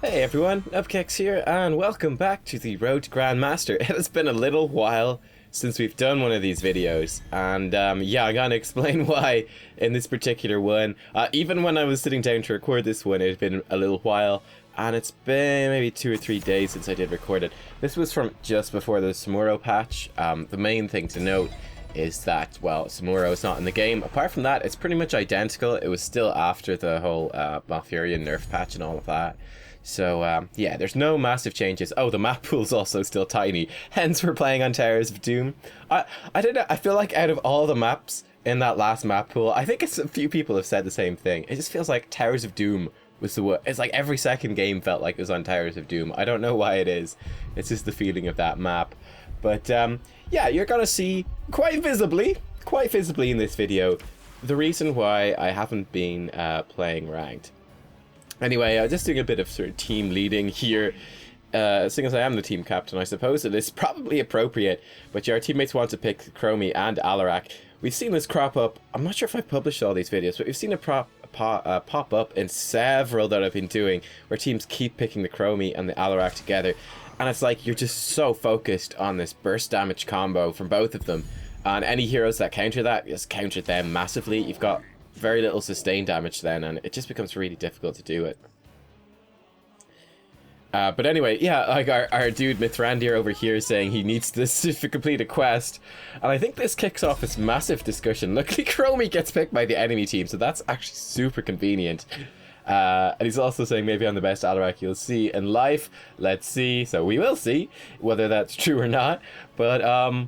Hey everyone, Nubkeks here, and welcome back to the Road to Grandmaster. It has been a little while since we've done one of these videos, and yeah, I'm gonna explain why in this particular one. Even when I was sitting down to record this one, it had been a little while, and it's been maybe 2 or 3 days since I did record it. This was from just before the Samuro patch. The main thing to note is that, well, Samuro is not in the game. Apart from that, it's pretty much identical. It was still after the whole Malfurion nerf patch and all of that. So, yeah, there's no massive changes. Oh, the map pool's also still tiny. Hence, we're playing on Towers of Doom. I don't know. I feel like out of all the maps in that last map pool, I think a few people have said the same thing. It just feels like Towers of Doom was the one. It's like every second game felt like it was on Towers of Doom. I don't know why it is. It's just the feeling of that map. But, yeah, you're going to see quite visibly in this video, the reason why I haven't been playing ranked. Anyway, just doing a bit of sort of team leading here. Seeing as I am the team captain, I suppose it is probably appropriate, but yeah, our teammates want to pick Chromie and Alarak. We've seen this crop up. I'm not sure if I've published all these videos, but we've seen it pop up in several that I've been doing, where teams keep picking the Chromie and the Alarak together. And it's like, you're just so focused on this burst damage combo from both of them. And any heroes that counter that, just counter them massively. You've got very little sustained damage then, and it just becomes really difficult to do it. But anyway, yeah, like our dude Mithrandir over here is saying he needs this to complete a quest, and I think this kicks off this massive discussion. Luckily, Chromie gets picked by the enemy team, so that's actually super convenient. And he's also saying maybe I'm the best Alarak you'll see in life. Let's see. So we will see whether that's true or not. But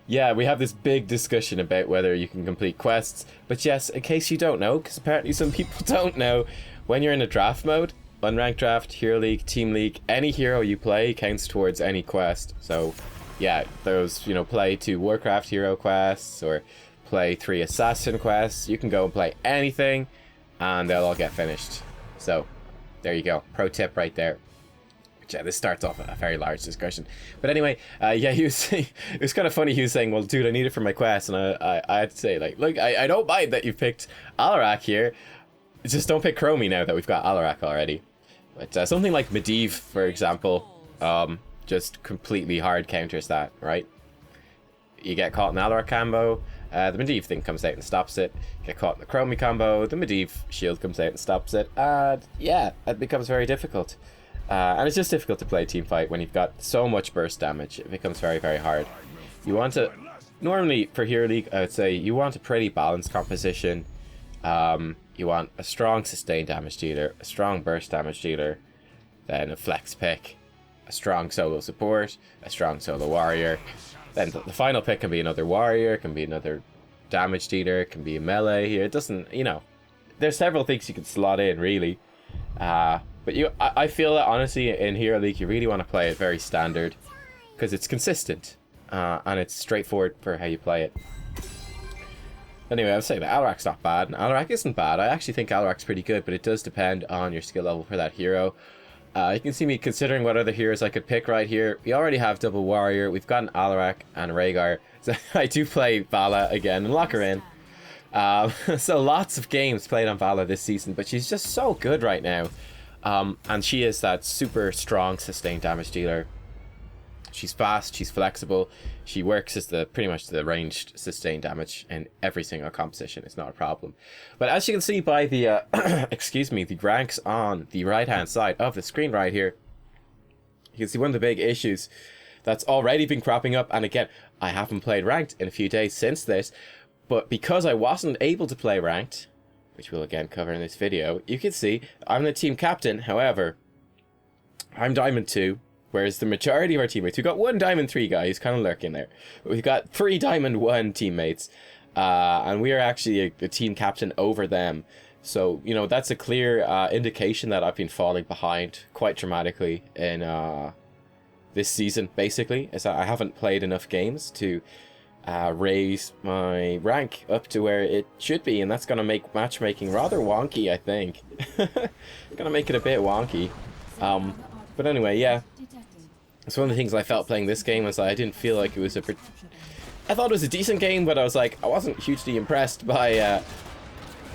yeah, we have this big discussion about whether you can complete quests. But yes, in case you don't know, because apparently some people don't know, when you're in a draft mode, unranked draft, hero league, team league, any hero you play counts towards any quest. So yeah, those, you know, play 2 Warcraft hero quests or play 3 assassin quests. You can go and play anything and they'll all get finished. So there you go, pro tip right there. Yeah, this starts off a very large discussion. But anyway, yeah, he was saying, it was kind of funny. He was saying, well, dude, I need it for my quest. And I had to say, like, look, I don't mind that you've picked Alarak here. Just don't pick Chromie now that we've got Alarak already. But something like Medivh, for example, just completely hard counters that, right? You get caught in the Alarak combo, the Medivh thing comes out and stops it. Get caught in the Chromie combo, the Medivh shield comes out and stops it. And yeah, it becomes very difficult. And it's just difficult to play team fight when you've got so much burst damage. It becomes very, very hard. You want to, normally for Hero League, I would say you want a pretty balanced composition. You want a strong sustained damage dealer, a strong burst damage dealer, then a flex pick, a strong solo support, a strong solo warrior. Then the final pick can be another warrior, can be another damage dealer, can be a melee here. It doesn't, you know, there's several things you can slot in, really. But I feel that honestly in Hero League you really want to play it very standard because it's consistent and it's straightforward for how you play it. Anyway, I was saying that Alarak's not bad, and Alarak isn't bad. I actually think Alarak's pretty good, but it does depend on your skill level for that hero. You can see me considering what other heroes I could pick right here. We already have double warrior, we've got an Alarak and a Rhaegar, so I do play Vala again and lock her in. So lots of games played on Vala this season, but she's just so good right now. And she is that super strong sustained damage dealer. She's fast, she's flexible, she works as pretty much the ranged sustained damage in every single composition. It's not a problem. But as you can see by the excuse me, the ranks on the right hand side of the screen right here, you can see one of the big issues that's already been cropping up. And again, I haven't played ranked in a few days since this, but because I wasn't able to play ranked, which we'll again cover in this video, you can see I'm the team captain. However, I'm Diamond 2, whereas the majority of our teammates, we've got 1 Diamond 3 guy who's kind of lurking there, but we've got 3 Diamond 1 teammates, and we are actually the team captain over them. So, you know, that's a clear indication that I've been falling behind quite dramatically in this season, basically, is that I haven't played enough games to raise my rank up to where it should be, and that's going to make matchmaking rather wonky, I think. Gonna make it a bit wonky. But anyway, yeah. It's one of the things I felt playing this game was that I didn't feel like it was I thought it was a decent game, but I was like, I wasn't hugely impressed by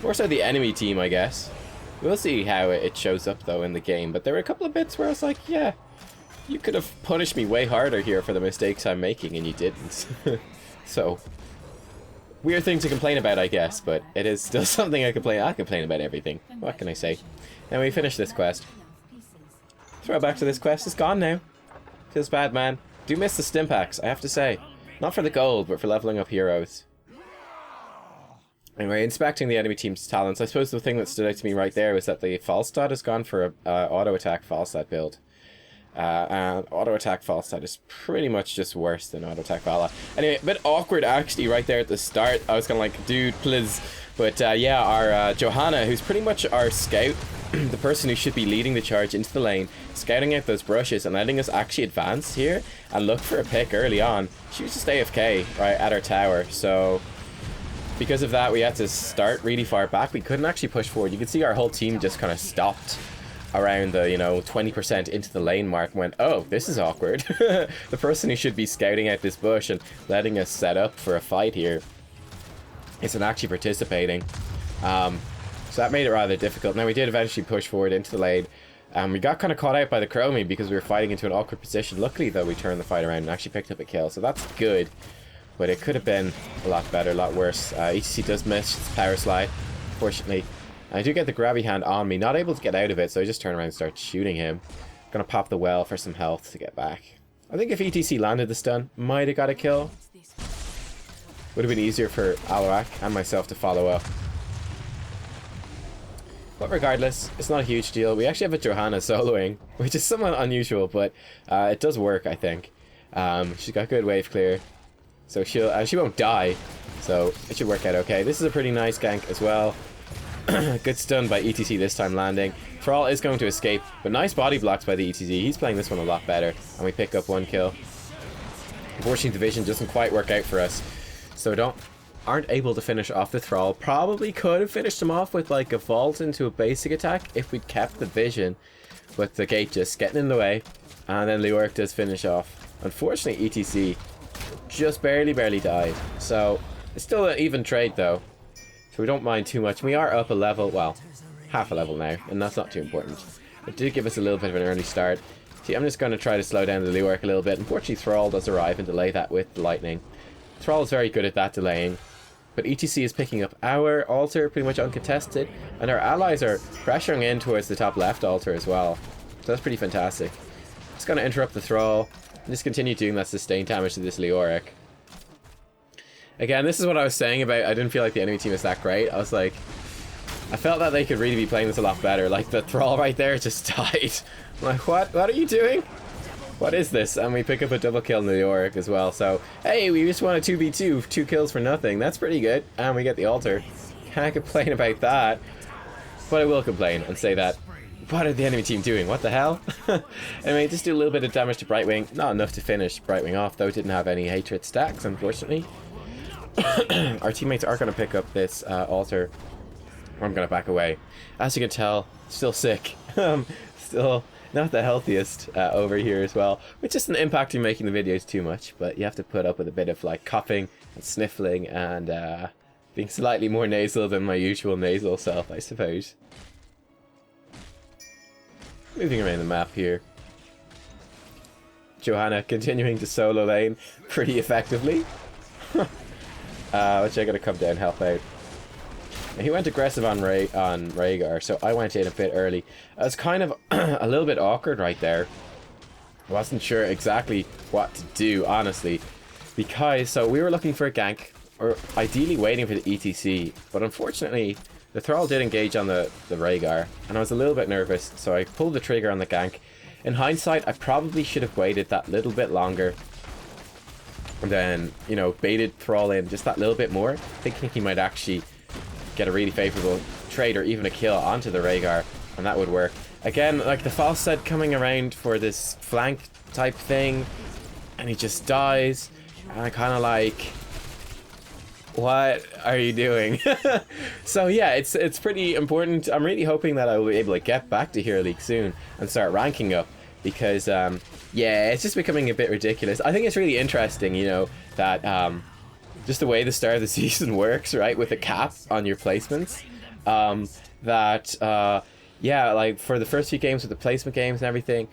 more so the enemy team, I guess. We'll see how it shows up though in the game, but there were a couple of bits where I was like, yeah, you could have punished me way harder here for the mistakes I'm making, and you didn't. So, weird thing to complain about, I guess, but it is still something I complain about everything. What can I say? Now we finish this quest. Throw back to this quest. It's gone now. Feels bad, man. Do miss the stim packs, I have to say. Not for the gold, but for leveling up heroes. Anyway, inspecting the enemy team's talents, I suppose the thing that stood out to me right there was that the Falstad has gone for a auto-attack Falstad build. And auto-attack Falstad is pretty much just worse than auto-attack Vala. Anyway, a bit awkward actually right there at the start. I was kind of like, dude, please. But yeah, our Johanna, who's pretty much our scout, the person who should be leading the charge into the lane, scouting out those brushes and letting us actually advance here and look for a pick early on. She was just AFK right at our tower, so because of that we had to start really far back. We couldn't actually push forward. You could see our whole team just kind of stopped around the, you know, 20% into the lane mark and went, oh, this is awkward. The person who should be scouting out this bush and letting us set up for a fight here isn't actually participating. So that made it rather difficult. Now we did eventually push forward into the lane. We got kind of caught out by the Chromie because we were fighting into an awkward position. Luckily though, we turned the fight around and actually picked up a kill, so that's good. But it could have been a lot better, a lot worse. ETC does miss its power slide, fortunately. I do get the grabby hand on me, not able to get out of it, so I just turn around and start shooting him. Gonna pop the well for some health to get back. I think if ETC landed the stun, might have got a kill. Would have been easier for Aloak and myself to follow up. But regardless, it's not a huge deal. We actually have a Johanna soloing, which is somewhat unusual, but it does work, I think. She's got good wave clear, so she won't die, so it should work out okay. This is a pretty nice gank as well. Good stun by ETC this time landing. Thrall is going to escape, but nice body blocks by the ETC. He's playing this one a lot better, and we pick up one kill. Unfortunately, the vision doesn't quite work out for us, so aren't able to finish off the Thrall. Probably could have finished him off with like a vault into a basic attack if we'd kept the vision, but the gate just getting in the way, and then Leoric does finish off. Unfortunately, ETC just barely died, so it's still an even trade though, so we don't mind too much. We are up a level, well, half a level now, and that's not too important. It did give us a little bit of an early start. See, I'm just going to try to slow down the Leoric a little bit. Unfortunately, Thrall does arrive and delay that with the lightning. Thrall is very good at that delaying, but ETC is picking up our altar pretty much uncontested, and our allies are pressuring in towards the top left altar as well. So that's pretty fantastic. Just going to interrupt the Thrall and just continue doing that sustained damage to this Leoric. Again, this is what I was saying about I didn't feel like the enemy team is that great. I was like, I felt that they could really be playing this a lot better. Like the Thrall right there just died. I'm like, what are you doing? What is this? And we pick up a double kill in the Leoric as well. So, hey, we just won a 2v2, 2 kills for nothing. That's pretty good. And we get the altar. Can't complain about that. But I will complain and say that, what are the enemy team doing? What the hell? Anyway, just do a little bit of damage to Brightwing. Not enough to finish Brightwing off, though. Didn't have any hatred stacks, unfortunately. Our teammates are going to pick up this altar. I'm going to back away. As you can tell, still sick. Still not the healthiest over here as well, which isn't impacting making the videos too much, but you have to put up with a bit of like coughing and sniffling and being slightly more nasal than my usual nasal self, I suppose. Moving around the map here. Johanna continuing to solo lane pretty effectively. Which I gotta come down and help out. He went aggressive on Rhaegar, so I went in a bit early. I was kind of a little bit awkward right there. I wasn't sure exactly what to do, honestly. Because, so we were looking for a gank, or ideally waiting for the ETC, but unfortunately, the Thrall did engage on the Rhaegar, and I was a little bit nervous, so I pulled the trigger on the gank. In hindsight, I probably should have waited that little bit longer. And then, you know, baited Thrall in just that little bit more, thinking he might actually get a really favorable trade or even a kill onto the Rhaegar, and that would work. Again, like the Falstad coming around for this flank type thing, and he just dies, and I kind of like, what are you doing? So yeah, it's pretty important. I'm really hoping that I will be able to get back to Hero League soon and start ranking up, because yeah, it's just becoming a bit ridiculous. I think it's really interesting, you know, that just the way the start of the season works, right, with a cap on your placements, that yeah, like for the first few games with the placement games and everything,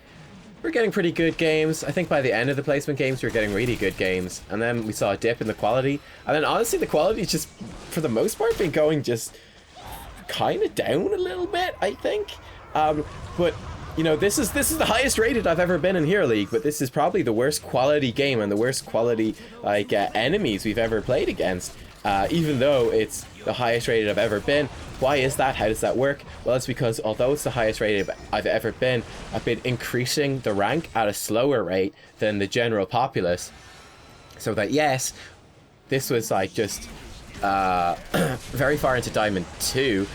we're getting pretty good games. I think by the end of the placement games, we were getting really good games. And then we saw a dip in the quality. And then honestly, the quality's just, for the most part, been going just kind of down a little bit, I think. But, you know, this is the highest rated I've ever been in Hero League. But this is probably the worst quality game and the worst quality, like, enemies we've ever played against. Even though it's the highest rated I've ever been. Why is that? How does that work? Well, it's because although it's the highest rated I've ever been, I've been increasing the rank at a slower rate than the general populace. So that, yes, this was like just very far into Diamond 2.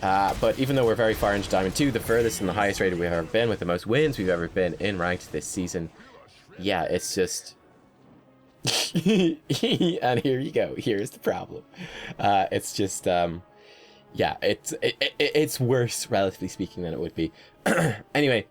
But even though we're very far into Diamond 2, the furthest and the highest rated we've ever been, with the most wins we've ever been in ranked this season. Yeah, it's just... and here you go. Here's the problem. It's just... yeah, it's worse, relatively speaking, than it would be. Anyway,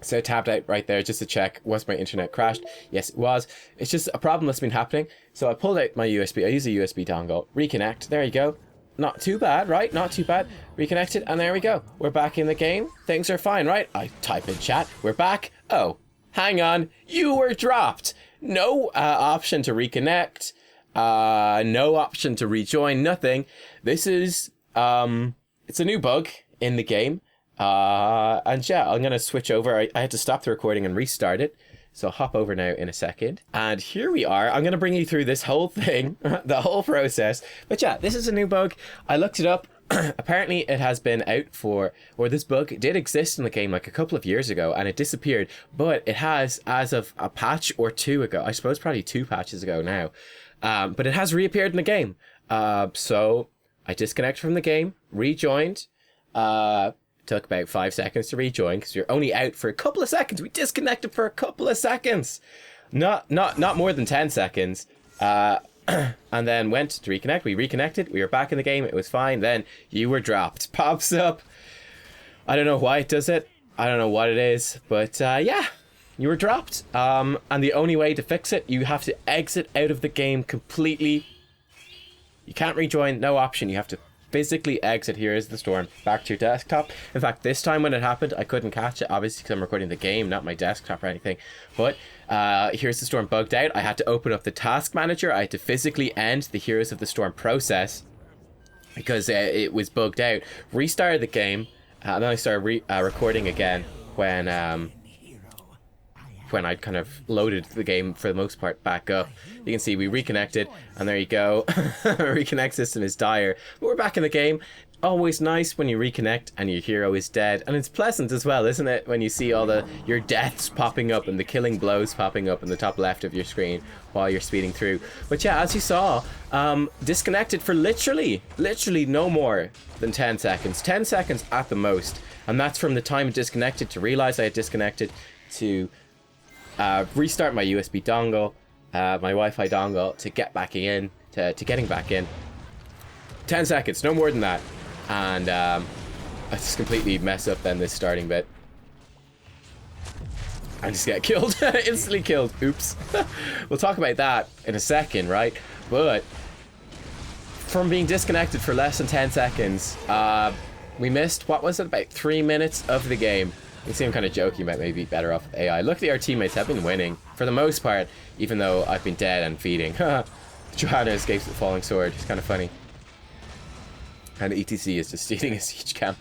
so I tapped out right there just to check, was my internet crashed? Yes, it was. It's just a problem that's been happening. So I pulled out my USB. I use a USB dongle. Reconnect. There you go. Not too bad, right? Not too bad. Reconnected, and there we go. We're back in the game. Things are fine, right? I type in chat. We're back. Oh, hang on. You were dropped. No option to reconnect. No option to rejoin. Nothing. This is... it's a new bug in the game, and yeah, I'm gonna switch over. I had to stop the recording and restart it, so I'll hop over now in a second, and here we are. I'm gonna bring you through this whole thing, the whole process. But yeah, this is a new bug. I looked it up. Apparently it has been out for, or this bug did exist in the game like a couple of years ago, and it disappeared, but it has, as of a patch or two ago, I suppose probably 2 patches ago now, but it has reappeared in the game. So I disconnected from the game, rejoined, took about 5 seconds to rejoin because you're only out for a couple of seconds. We disconnected for a couple of seconds, not more than 10 seconds, and then went to reconnect. We reconnected, we were back in the game, it was fine. Then you were dropped. Pops up. I don't know why it does it, I don't know what it is, but yeah, you were dropped. And the only way to fix it, you have to exit out of the game completely. You can't rejoin, no option. You have to physically exit. Here is the storm. Back to your desktop. In fact, this time when it happened, I couldn't catch it, obviously, because I'm recording the game, not my desktop or anything. But Heroes of the Storm bugged out. I had to open up the task manager. I had to physically end the Heroes of the Storm process because it was bugged out. Restarted the game, and then I started recording again when I'd kind of loaded the game for the most part back up. You can see we reconnected, and there you go. Reconnect system is dire, but we're back in the game. Always nice when you reconnect and your hero is dead, and it's pleasant as well, isn't it, when you see all your deaths popping up and the killing blows popping up in the top left of your screen while you're speeding through. But yeah, as you saw, disconnected for literally no more than 10 seconds 10 seconds at the most, and that's from the time it disconnected to realize I had disconnected to restart my USB dongle, my Wi-Fi dongle, to get back in, to getting back in. 10 seconds, no more than that. And I just completely mess up then this starting bit. I just get killed. Instantly killed. Oops. We'll talk about that in a second, right? But from being disconnected for less than 10 seconds, we missed, what was it, about 3 minutes of the game. You can see I'm kind of joking about maybe better off with AI. Luckily our teammates have been winning for the most part, even though I've been dead and feeding. Johanna escapes the falling sword. It's kind of funny. And ETC is just stealing a siege camp.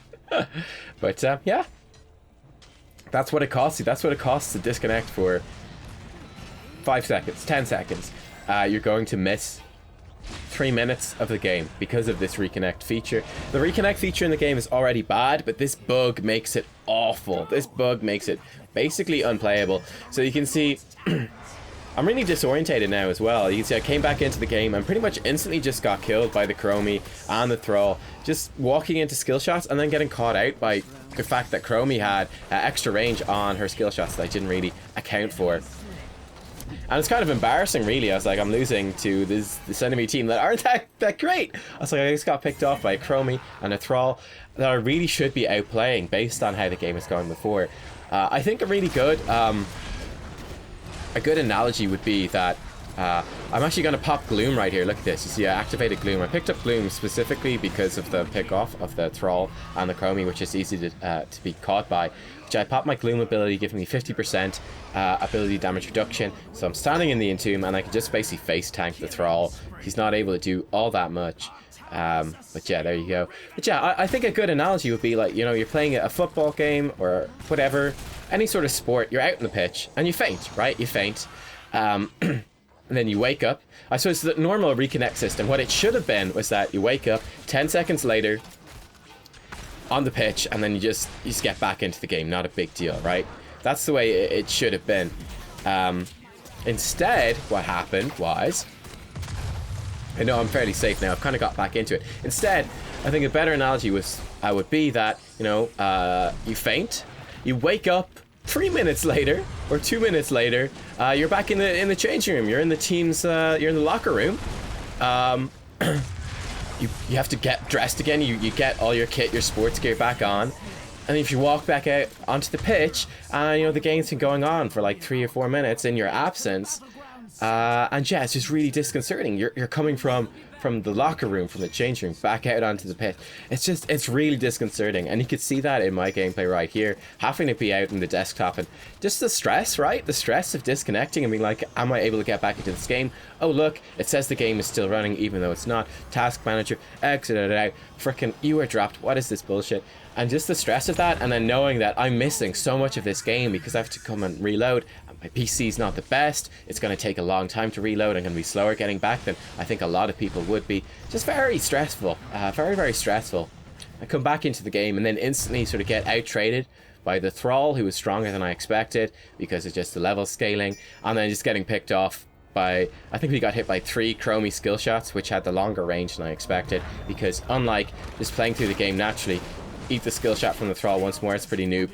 But yeah, that's what it costs you. That's what it costs to disconnect for 5 seconds, 10 seconds. You're going to miss 3 minutes of the game because of this reconnect feature. The reconnect feature in the game is already bad, but this bug makes it awful. This bug makes it basically unplayable. So you can see I'm really disorientated now as well. You can see I came back into the game and pretty much instantly just got killed by the Chromie and the Thrall. Just walking into skill shots and then getting caught out by the fact that Chromie had extra range on her skill shots that I didn't really account for. And it's kind of embarrassing, really. I was like, I'm losing to this enemy team that aren't that great. I was like, I just got picked off by a Chromie and a Thrall that I really should be outplaying based on how the game is going before. I think a really good analogy would be that I'm actually going to pop Gloom right here. Look at this. You see, I activated Gloom. I picked up Gloom specifically because of the pick-off of the Thrall and the Chromie, which is easy to be caught by. Which I popped my Gloom ability, giving me 50% ability damage reduction. So I'm standing in the Entomb, and I can just basically face tank the Thrall. He's not able to do all that much. But yeah, there you go. But yeah, I think a good analogy would be like, you know, you're playing a football game or whatever, any sort of sport, you're out in the pitch, and you faint, right? You faint. And then you wake up. I suppose the normal reconnect system, what it should have been was that you wake up 10 seconds later on the pitch, and then you just get back into the game. Not a big deal, right? That's the way it should have been. Instead, what happened was, I know I'm fairly safe now. I've kind of got back into it. Instead, I think a better analogy would be that, you know, you faint, you wake up 3 minutes later or 2 minutes later, you're back in the changing room. You're in the team's you're in the locker room. You have to get dressed again. You get all your kit, your sports gear back on, and if you walk back out onto the pitch, you know, the game's been going on for like 3 or 4 minutes in your absence, and yeah, it's just really disconcerting. You're coming from the locker room, from the change room, back out onto the pitch. It's really disconcerting, and you could see that in my gameplay right here, having to be out in the desktop, and just the stress, right? The stress of disconnecting and being like, am I able to get back into this game? Oh look, it says the game is still running even though it's not. Task manager, exited out, frickin' you were dropped, what is this bullshit? And just the stress of that, and then knowing that I'm missing so much of this game because I have to come and reload. My PC's not the best, it's going to take a long time to reload, I'm going to be slower getting back than I think a lot of people would be. Just very stressful, very, very stressful. I come back into the game and then instantly sort of get out-traded by the Thrall, who was stronger than I expected because of just the level scaling, and then just getting picked off by, I think we got hit by 3 Chromie skill shots, which had the longer range than I expected, because unlike just playing through the game naturally, eat the skill shot from the Thrall once more, it's pretty noob.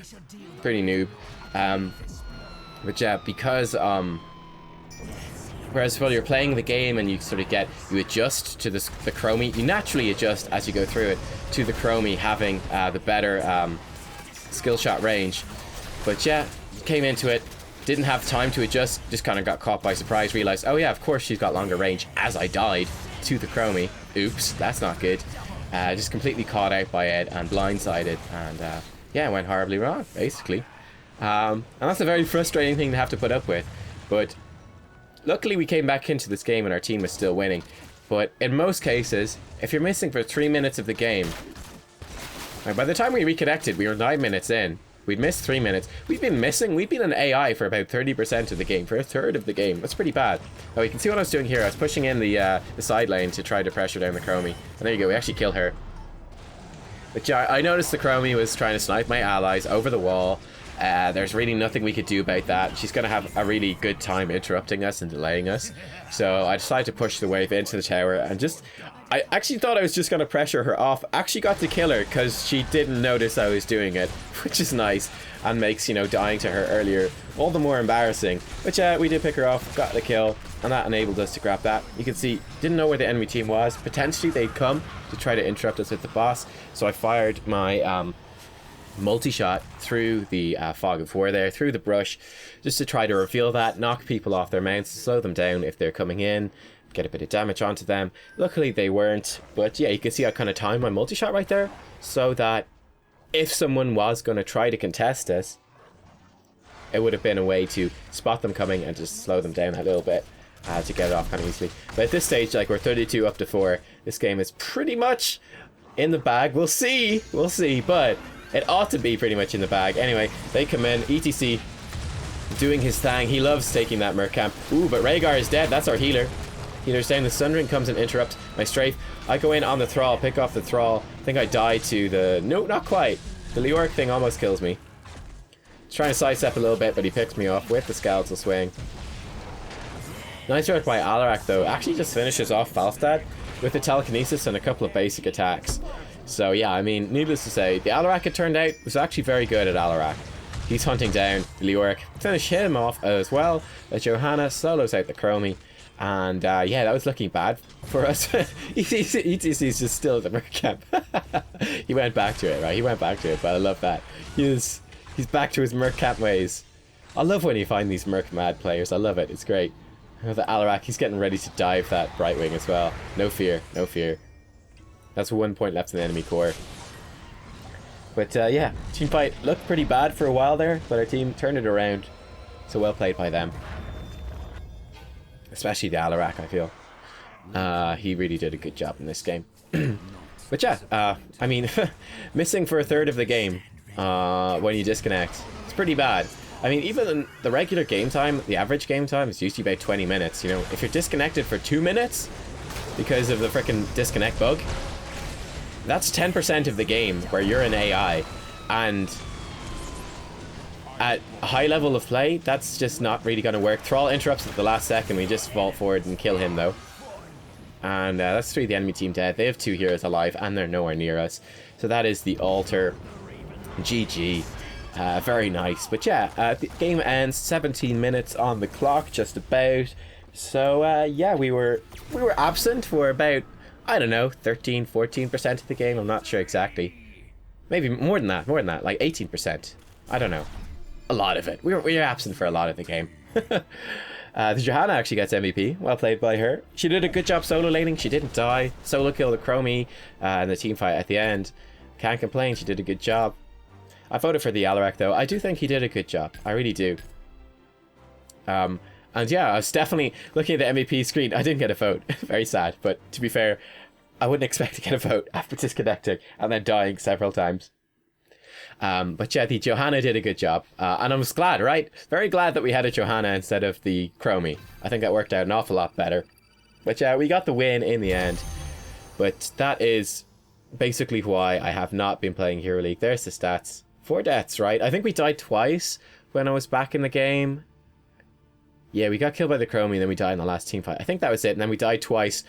But yeah, because whereas while you're playing the game and you sort of you adjust to the Chromie, you naturally adjust as you go through it to the Chromie having the better skill shot range. But yeah, came into it, didn't have time to adjust, just kind of got caught by surprise, realized, oh yeah, of course she's got longer range, as I died to the Chromie. Oops, that's not good. Just completely caught out by it and blindsided, and yeah, it went horribly wrong, basically. And that's a very frustrating thing to have to put up with, but luckily we came back into this game and our team was still winning. But in most cases, if you're missing for 3 minutes of the game, by the time we reconnected, we were 9 minutes in. We'd missed 3 minutes. We've been an AI for about 30% of the game, for a third of the game. That's pretty bad. Oh, you can see what I was doing here. I was pushing in the side lane to try to pressure down the Chromie. And there you go, we actually killed her. But yeah, I noticed the Chromie was trying to snipe my allies over the wall. There's really nothing we could do about that. She's going to have a really good time interrupting us and delaying us. So I decided to push the wave into the tower and I actually thought I was just going to pressure her off. Actually got to kill her because she didn't notice I was doing it, which is nice and makes, you know, dying to her earlier all the more embarrassing. But yeah, we did pick her off, got the kill, and that enabled us to grab that. You can see, didn't know where the enemy team was. Potentially they'd come to try to interrupt us with the boss. So I fired my multi-shot through the fog of war there, through the brush, just to try to reveal that, knock people off their mounts, slow them down if they're coming in, get a bit of damage onto them. Luckily they weren't, but yeah, you can see I kind of timed my multi-shot right there, so that if someone was going to try to contest us, it would have been a way to spot them coming and just slow them down a little bit to get it off kind of easily. But at this stage, like, we're 32 up to 4, this game is pretty much in the bag. We'll see, but it ought to be pretty much in the bag. Anyway, they come in, ETC doing his thing. He loves taking that Merc camp. Ooh, but Rhaegar is dead. That's our healer. Healer's down. The Sundering comes and interrupts my strafe. I go in on the Thrall, pick off the Thrall. I think I die to the... No, not quite. The Leoric thing almost kills me. Trying to sidestep a little bit, but he picks me off with the Skeletal Swing. Nice work by Alarak, though. Actually just finishes off Falstad with the Telekinesis and a couple of basic attacks. So yeah, I mean, needless to say, the Alarak, it turned out, was actually very good at Alarak. He's hunting down Leoric. Finish him off as well. Johanna solos out the Chromie. And yeah, that was looking bad for us. ETC's just still at the Merc camp. He went back to it, right? He went back to it, but I love that. He's back to his Merc camp ways. I love when you find these Merc mad players. I love it. It's great. Oh, the Alarak, he's getting ready to dive that Brightwing as well. No fear, no fear. That's 1 point left in the enemy core. But yeah, team fight looked pretty bad for a while there, but our team turned it around. So well played by them. Especially the Alarak, I feel. He really did a good job in this game. But yeah, I mean, missing for a third of the game when you disconnect, it's pretty bad. I mean, even in the regular game time, the average game time is usually about 20 minutes, you know. If you're disconnected for 2 minutes because of the frickin' disconnect bug, that's 10% of the game where you're an AI. And at a high level of play, that's just not really going to work. Thrall interrupts at the last second. We just vault forward and kill him, though. And that's 3 of the enemy team dead. They have 2 heroes alive, and they're nowhere near us. So that is the altar. GG. Very nice. But yeah, the game ends. 17 minutes on the clock, just about. So yeah, we were absent for about, I don't know, 13-14% of the game. I'm not sure exactly. Maybe more than that, like 18%. I don't know. A lot of it. We were absent for a lot of the game. The Johanna actually gets MVP. Well played by her. She did a good job solo laning. She didn't die. Solo killed the Chromie in the team fight at the end. Can't complain. She did a good job. I voted for the Alarak though. I do think he did a good job. I really do. And yeah, I was definitely looking at the MVP screen. I didn't get a vote. Very sad. But to be fair, I wouldn't expect to get a vote after disconnecting and then dying several times. But yeah, the Johanna did a good job. And I was glad, right? Very glad that we had a Johanna instead of the Chromie. I think that worked out an awful lot better. But yeah, we got the win in the end. But that is basically why I have not been playing Hero League. There's the stats. 4 deaths, right? I think we died twice when I was back in the game. Yeah, we got killed by the Chromie, then we died in the last team fight. I think that was it. And then we died twice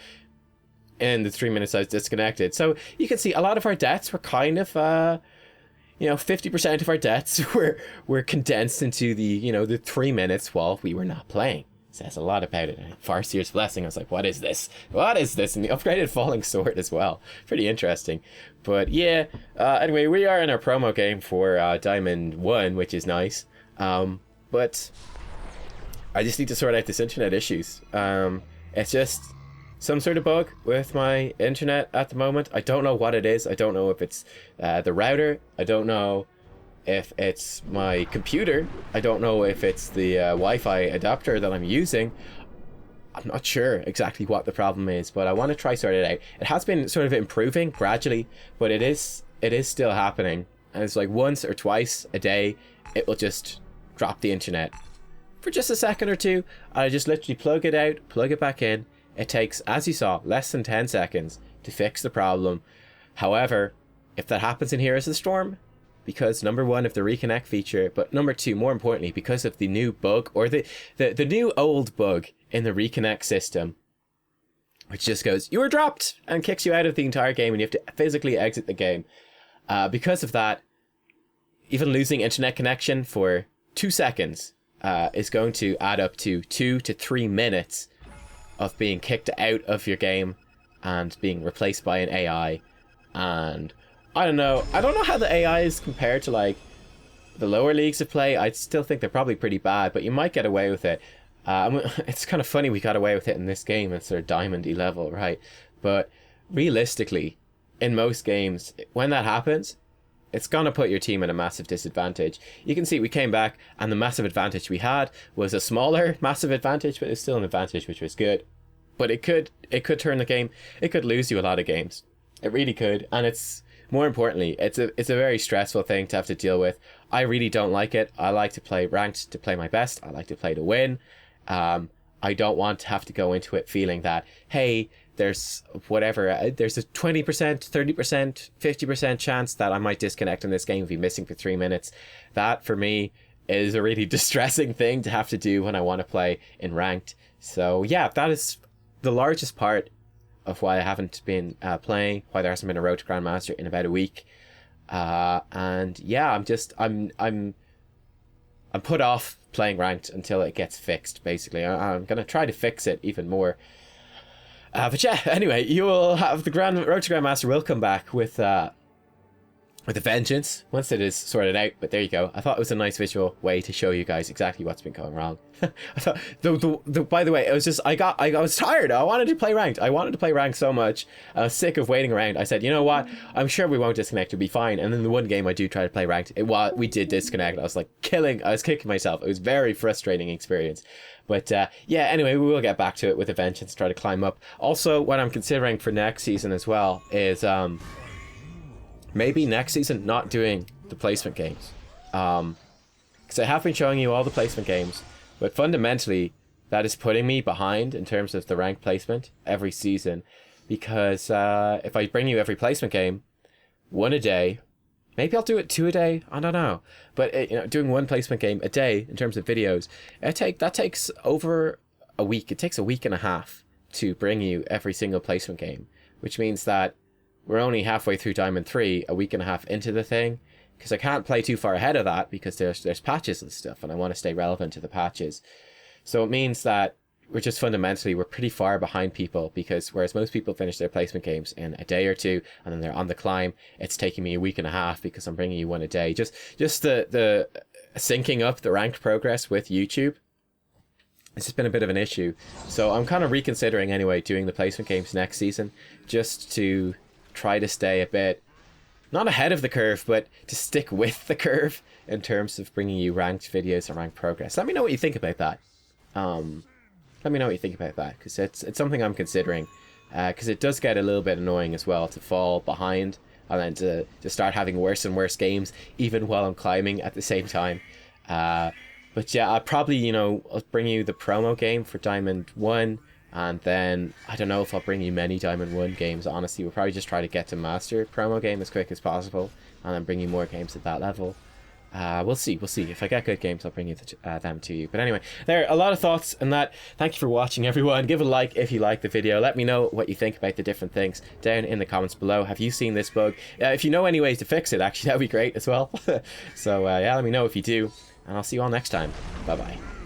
in the 3 minutes I was disconnected. So you can see a lot of our deaths were kind of... you know, 50% of our deaths were condensed into the, you know, the 3 minutes while we were not playing. Says a lot about it. Farseer's Blessing, I was like, what is this? What is this? And the upgraded Falling Sword as well. Pretty interesting. But yeah, anyway, we are in our promo game for Diamond 1, which is nice. But I just need to sort out this internet issues. It's just some sort of bug with my internet at the moment. I don't know what it is. I don't know if it's the router. I don't know if it's my computer. I don't know if it's the Wi-Fi adapter that I'm using. I'm not sure exactly what the problem is, but I want to try sort it out. It has been sort of improving gradually, but it is still happening. And it's like once or twice a day, it will just drop the internet for just a second or two. I just literally plug it out, plug it back in. It takes, as you saw, less than 10 seconds to fix the problem. However, if that happens in Heroes of the Storm, because number 1 of the reconnect feature, but number 2, more importantly, because of the new bug, or the new old bug in the reconnect system, which just goes, you were dropped, and kicks you out of the entire game, and you have to physically exit the game. Because of that, even losing internet connection for 2 seconds is going to add up to 2 to 3 minutes of being kicked out of your game and being replaced by an AI. And I don't know how the AI is compared to like the lower leagues of play. I still think they're probably pretty bad, but you might get away with it. It's kind of funny we got away with it in this game. It's their diamond-y level, right? But realistically, in most games, when that happens, it's gonna put your team at a massive disadvantage. You can see we came back, and the massive advantage we had was a smaller massive advantage, but it's still an advantage, which was good. But it could turn the game. It could lose you a lot of games. It really could, and it's more importantly, it's a very stressful thing to have to deal with. I really don't like it. I like to play ranked to play my best. I like to play to win. I don't want to have to go into it feeling that, hey, there's whatever, there's a 20%, 30%, 50% chance that I might disconnect in this game and be missing for 3 minutes. That, for me, is a really distressing thing to have to do when I want to play in ranked. So, yeah, that is the largest part of why I haven't been playing, why there hasn't been a Road to Grandmaster in about a week. And, yeah, I'm put off playing ranked until it gets fixed, basically. I'm going to try to fix it even more. But yeah, anyway, you will have the Road to Grandmaster will come back with with a vengeance once it is sorted out. But there you go. I thought it was a nice visual way to show you guys exactly what's been going wrong. I thought, by the way, it was just I was tired. I wanted to play ranked. I wanted to play ranked so much. I was sick of waiting around. I said, you know what? I'm sure we won't disconnect. It'll be fine. And then the one game I do try to play ranked, we did disconnect. I was kicking myself. It was a very frustrating experience. But yeah, anyway, we will get back to it with a vengeance, try to climb up. Also, what I'm considering for next season as well is maybe next season not doing the placement games. Because I have been showing you all the placement games, but fundamentally that is putting me behind in terms of the rank placement every season. Because if I bring you every placement game, one a day, maybe I'll do it 2 a day, I don't know. But doing one placement game a day in terms of videos, that takes over a week. It takes a week and a half to bring you every single placement game, which means that we're only halfway through Diamond 3, a week and a half into the thing, because I can't play too far ahead of that because there's patches and stuff, and I want to stay relevant to the patches. So it means that we're pretty far behind people, because whereas most people finish their placement games in a day or two and then they're on the climb, it's taking me a week and a half because I'm bringing you one a day. Just the syncing up the ranked progress with YouTube, it's just been a bit of an issue. So I'm kind of reconsidering anyway doing the placement games next season, just to try to stay a bit, not ahead of the curve, but to stick with the curve in terms of bringing you ranked videos and ranked progress. Let me know what you think about that. Let me know what you think about that, because it's something I'm considering, because it does get a little bit annoying as well to fall behind and then to start having worse and worse games even while I'm climbing at the same time. But yeah, I'll probably, I'll bring you the promo game for Diamond 1, and then I don't know if I'll bring you many Diamond 1 games, honestly. We'll probably just try to get to Master promo game as quick as possible, and then bring you more games at that level. We'll see. If I get good games, I'll bring you them to you. But anyway, there are a lot of thoughts on that. Thank you for watching, everyone. Give it a like if you like the video. Let me know what you think about the different things down in the comments below. Have you seen this bug? If you know any ways to fix it, actually, that'd be great as well. So yeah, let me know if you do, and I'll see you all next time. Bye bye.